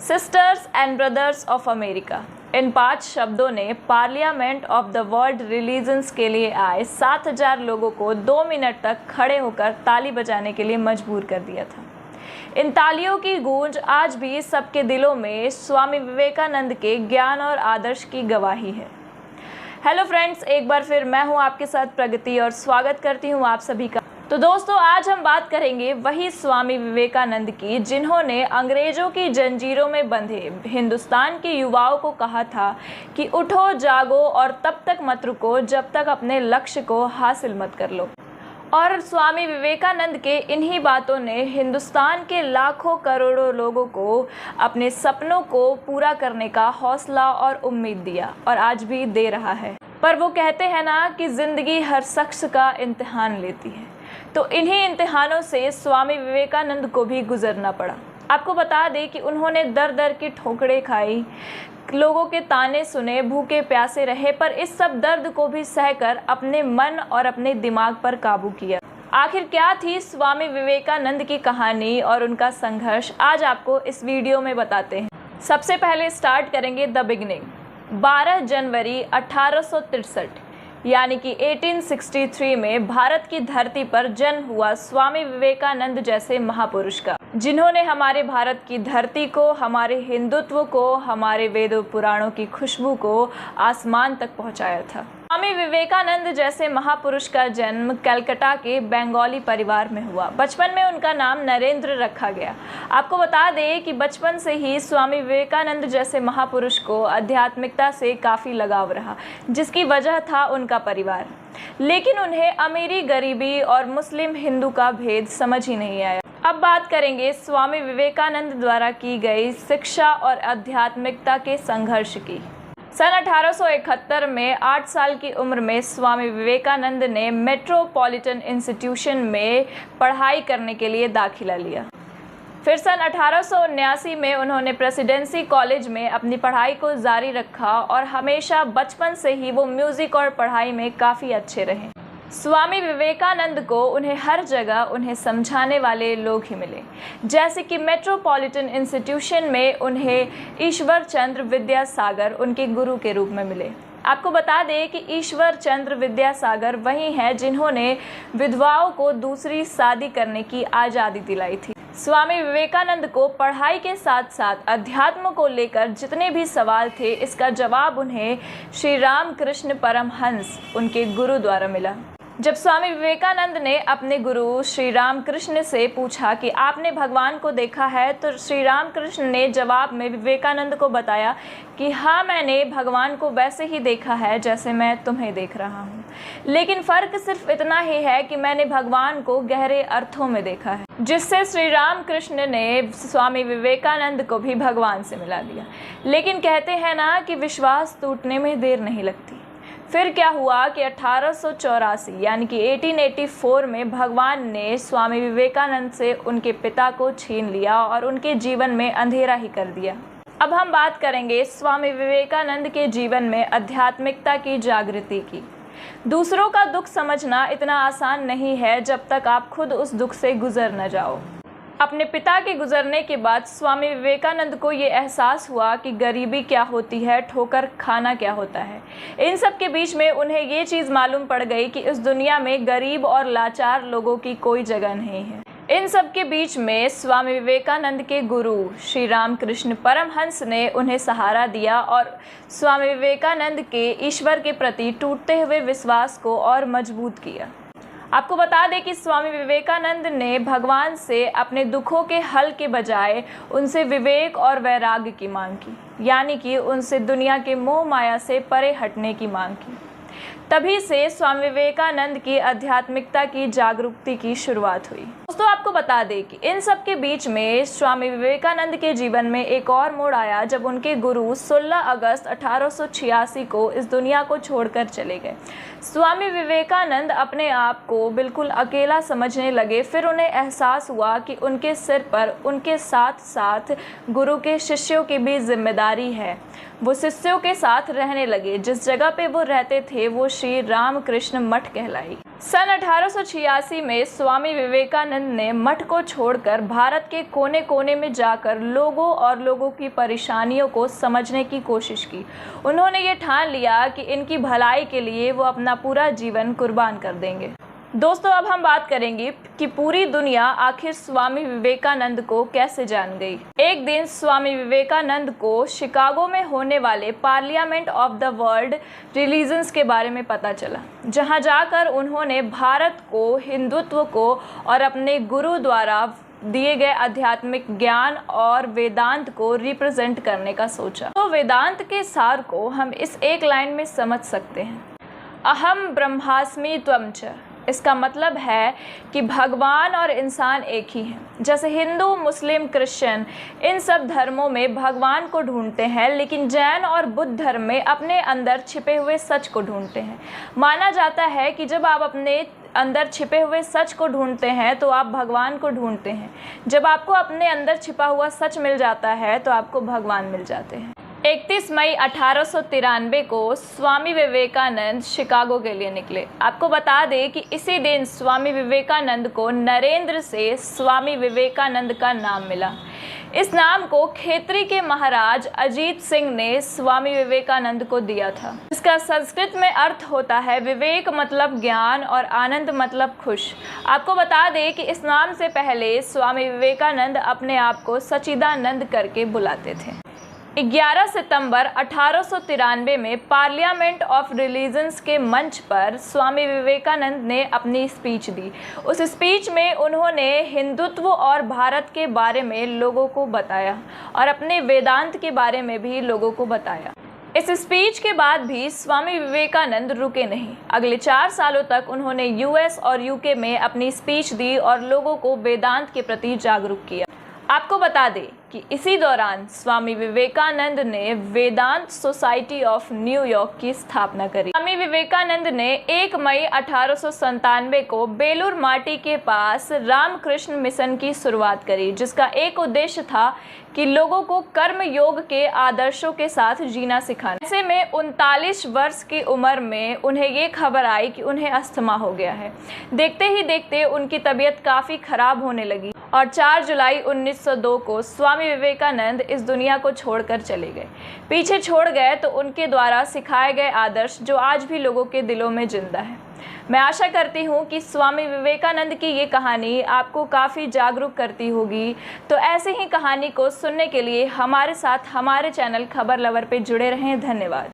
Sisters and brothers of America, इन 5 शब्दों ने parliament of the world religions के लिए आए 7000 लोगों को 2 मिनट तक खड़े होकर ताली बजाने के लिए मजबूर कर दिया था। इन तालियों की गूंज आज भी सबके दिलों में स्वामी विवेकानंद के ज्ञान और आदर्श की गवाही है। हेलो फ्रेंड्स, एक बार फिर मैं हूं आपके साथ प्रगति और स्वागत करती हूं आप सभी का। तो दोस्तों, आज हम बात करेंगे वही स्वामी विवेकानंद की जिन्होंने अंग्रेजों की जंजीरों में बंधे हिंदुस्तान के युवाओं को कहा था कि उठो, जागो और तब तक मत रुको जब तक अपने लक्ष्य को हासिल मत कर लो। और स्वामी विवेकानंद के इन्हीं बातों ने हिंदुस्तान के लाखों करोड़ों लोगों को अपने सपनों को पूरा करने का हौसला और उम्मीद दिया और आज भी दे रहा है। पर वो कहते हैं ना कि ज़िंदगी हर शख्स का इम्तिहान लेती है, तो इन्हीं इम्तिहानों से स्वामी विवेकानंद को भी गुजरना पड़ा। आपको बता दें कि उन्होंने दर दर की ठोकरें खाई, लोगों के ताने सुने, भूखे प्यासे रहे, पर इस सब दर्द को भी सहकर अपने मन और अपने दिमाग पर काबू किया। आखिर क्या थी स्वामी विवेकानंद की कहानी और उनका संघर्ष, आज आपको इस वीडियो में बताते हैं। सबसे पहले स्टार्ट करेंगे द बिगिनिंग। 12 जनवरी 1863 यानी कि 1863 में भारत की धरती पर जन्म हुआ स्वामी विवेकानंद जैसे महापुरुष का, जिन्होंने हमारे भारत की धरती को, हमारे हिंदुत्व को, हमारे वेदों पुराणों की खुशबू को आसमान तक पहुंचाया था। स्वामी विवेकानंद जैसे महापुरुष का जन्म कलकत्ता के बंगाली परिवार में हुआ। बचपन में उनका नाम नरेंद्र रखा गया। आपको बता दें कि बचपन से ही स्वामी विवेकानंद जैसे महापुरुष को आध्यात्मिकता से काफ़ी लगाव रहा, जिसकी वजह था उनका परिवार। लेकिन उन्हें अमीरी, गरीबी और मुस्लिम हिंदू का भेद समझ ही नहीं आया। अब बात करेंगे स्वामी विवेकानंद द्वारा की गई शिक्षा और आध्यात्मिकता के संघर्ष की। सन 1871 में 8 साल की उम्र में स्वामी विवेकानंद ने मेट्रोपॉलिटन इंस्टीट्यूशन में पढ़ाई करने के लिए दाखिला लिया। फिर सन 1879 में उन्होंने प्रेसिडेंसी कॉलेज में अपनी पढ़ाई को जारी रखा और हमेशा बचपन से ही वो म्यूज़िक और पढ़ाई में काफ़ी अच्छे रहे। स्वामी विवेकानंद को उन्हें हर जगह उन्हें समझाने वाले लोग ही मिले, जैसे कि मेट्रोपॉलिटन इंस्टीट्यूशन में उन्हें ईश्वर चंद्र विद्यासागर उनके गुरु के रूप में मिले। आपको बता दें कि ईश्वर चंद्र विद्यासागर वही हैं जिन्होंने विधवाओं को दूसरी शादी करने की आज़ादी दिलाई थी। स्वामी विवेकानंद को पढ़ाई के साथ साथ अध्यात्म को लेकर जितने भी सवाल थे, इसका जवाब उन्हें श्री रामकृष्ण परमहंस उनके गुरु द्वारा मिला। जब स्वामी विवेकानंद ने अपने गुरु श्री रामकृष्ण से पूछा कि आपने भगवान को देखा है, तो श्री रामकृष्ण ने जवाब में विवेकानंद को बताया कि हाँ, मैंने भगवान को वैसे ही देखा है जैसे मैं तुम्हें देख रहा हूँ, लेकिन फ़र्क सिर्फ इतना ही है कि मैंने भगवान को गहरे अर्थों में देखा है। जिससे श्री रामकृष्ण ने स्वामी विवेकानंद को भी भगवान से मिला दिया। लेकिन कहते हैं ना कि विश्वास टूटने में देर नहीं लगती। फिर क्या हुआ कि 1884 यानी कि 1884 में भगवान ने स्वामी विवेकानंद से उनके पिता को छीन लिया और उनके जीवन में अंधेरा ही कर दिया। अब हम बात करेंगे स्वामी विवेकानंद के जीवन में आध्यात्मिकता की जागृति की। दूसरों का दुख समझना इतना आसान नहीं है जब तक आप खुद उस दुख से गुजर न जाओ। अपने पिता के गुजरने के बाद स्वामी विवेकानंद को ये एहसास हुआ कि गरीबी क्या होती है, ठोकर खाना क्या होता है। इन सब के बीच में उन्हें ये चीज़ मालूम पड़ गई कि इस दुनिया में गरीब और लाचार लोगों की कोई जगह नहीं है। इन सब के बीच में स्वामी विवेकानंद के गुरु श्री रामकृष्ण परमहंस ने उन्हें सहारा दिया और स्वामी विवेकानंद के ईश्वर के प्रति टूटते हुए विश्वास को और मजबूत किया। आपको बता दें कि स्वामी विवेकानंद ने भगवान से अपने दुखों के हल के बजाय उनसे विवेक और वैराग्य की मांग की, यानी कि उनसे दुनिया के मोह माया से परे हटने की मांग की। तभी से स्वामी विवेकानंद की आध्यात्मिकता की जागरूकता की शुरुआत हुई। दोस्तों, आपको बता दें कि इन सब के बीच में स्वामी विवेकानंद के जीवन में एक और मोड़ आया जब उनके गुरु 16 अगस्त 1886 को इस दुनिया को छोड़कर चले गए। स्वामी विवेकानंद अपने आप को बिल्कुल अकेला समझने लगे। फिर उन्हें एहसास हुआ कि उनके सिर पर उनके साथ साथ गुरु के शिष्यों की भी जिम्मेदारी है। वो शिष्यों के साथ रहने लगे। जिस जगह पे वो रहते थे वो श्री रामकृष्ण मठ कहलाई। सन 1886 में स्वामी विवेकानंद ने मठ को छोड़कर भारत के कोने कोने में जाकर लोगों की परेशानियों को समझने की कोशिश की। उन्होंने ये ठान लिया कि इनकी भलाई के लिए वो अपना पूरा जीवन कुर्बान कर देंगे। दोस्तों, अब हम बात करेंगे कि पूरी दुनिया आखिर स्वामी विवेकानंद को कैसे जान गई। एक दिन स्वामी विवेकानंद को शिकागो में होने वाले parliament of the world religions के बारे में पता चला, जहां जाकर उन्होंने भारत को, हिंदुत्व को और अपने गुरु द्वारा दिए गए आध्यात्मिक ज्ञान और वेदांत को रिप्रेजेंट करने का सोचा। तो वेदांत के सार को हम इस एक लाइन में समझ सकते हैं, अहम ब्रह्मास्मि त्वं च। इसका मतलब है कि भगवान और इंसान एक ही हैं। जैसे हिंदू, मुस्लिम, क्रिश्चियन इन सब धर्मों में भगवान को ढूंढते हैं, लेकिन जैन और बुद्ध धर्म में अपने अंदर छिपे हुए सच को ढूंढते हैं। माना जाता है कि जब आप अपने अंदर छिपे हुए सच को ढूंढते हैं तो आप भगवान को ढूंढते हैं। जब आपको अपने अंदर छिपा हुआ सच मिल जाता है तो आपको भगवान मिल जाते हैं। 31 मई 1893 को स्वामी विवेकानंद शिकागो के लिए निकले। आपको बता दें कि इसी दिन स्वामी विवेकानंद को नरेंद्र से स्वामी विवेकानंद का नाम मिला। इस नाम को खेतरी के महाराज अजीत सिंह ने स्वामी विवेकानंद को दिया था। इसका संस्कृत में अर्थ होता है विवेक मतलब ज्ञान और आनंद मतलब खुश। आपको बता दें कि इस नाम से पहले स्वामी विवेकानंद अपने आप को सच्चिदानंद करके बुलाते थे। 11 सितंबर 1893 में पार्लियामेंट ऑफ रिलीजन्स के मंच पर स्वामी विवेकानंद ने अपनी स्पीच दी। उस स्पीच में उन्होंने हिंदुत्व और भारत के बारे में लोगों को बताया और अपने वेदांत के बारे में भी लोगों को बताया। इस स्पीच के बाद भी स्वामी विवेकानंद रुके नहीं। अगले 4 सालों तक उन्होंने यूएस और यूके में अपनी स्पीच दी और लोगों को वेदांत के प्रति जागरूक किया। आपको बता दें कि इसी दौरान स्वामी विवेकानंद ने वेदांत सोसाइटी ऑफ न्यूयॉर्क की स्थापना करी। स्वामी विवेकानंद ने 1 मई 1897 को बेलूर माटी के पास रामकृष्ण मिशन की शुरुआत करी, जिसका एक उद्देश्य था कि लोगों को कर्म योग के आदर्शों के साथ जीना सिखाना। ऐसे में 39 वर्ष की उम्र में उन्हें ये खबर आई कि उन्हें अस्थमा हो गया है। देखते ही देखते उनकी तबीयत काफ़ी खराब होने लगी और 4 जुलाई 1902 को स्वामी विवेकानंद इस दुनिया को छोड़कर चले गए। पीछे छोड़ गए तो उनके द्वारा सिखाए गए आदर्श जो आज भी लोगों के दिलों में जिंदा है। मैं आशा करती हूँ कि स्वामी विवेकानंद की ये कहानी आपको काफ़ी जागरूक करती होगी। तो ऐसे ही कहानी को सुनने के लिए हमारे साथ हमारे चैनल खबर लवर पे जुड़े रहें। धन्यवाद।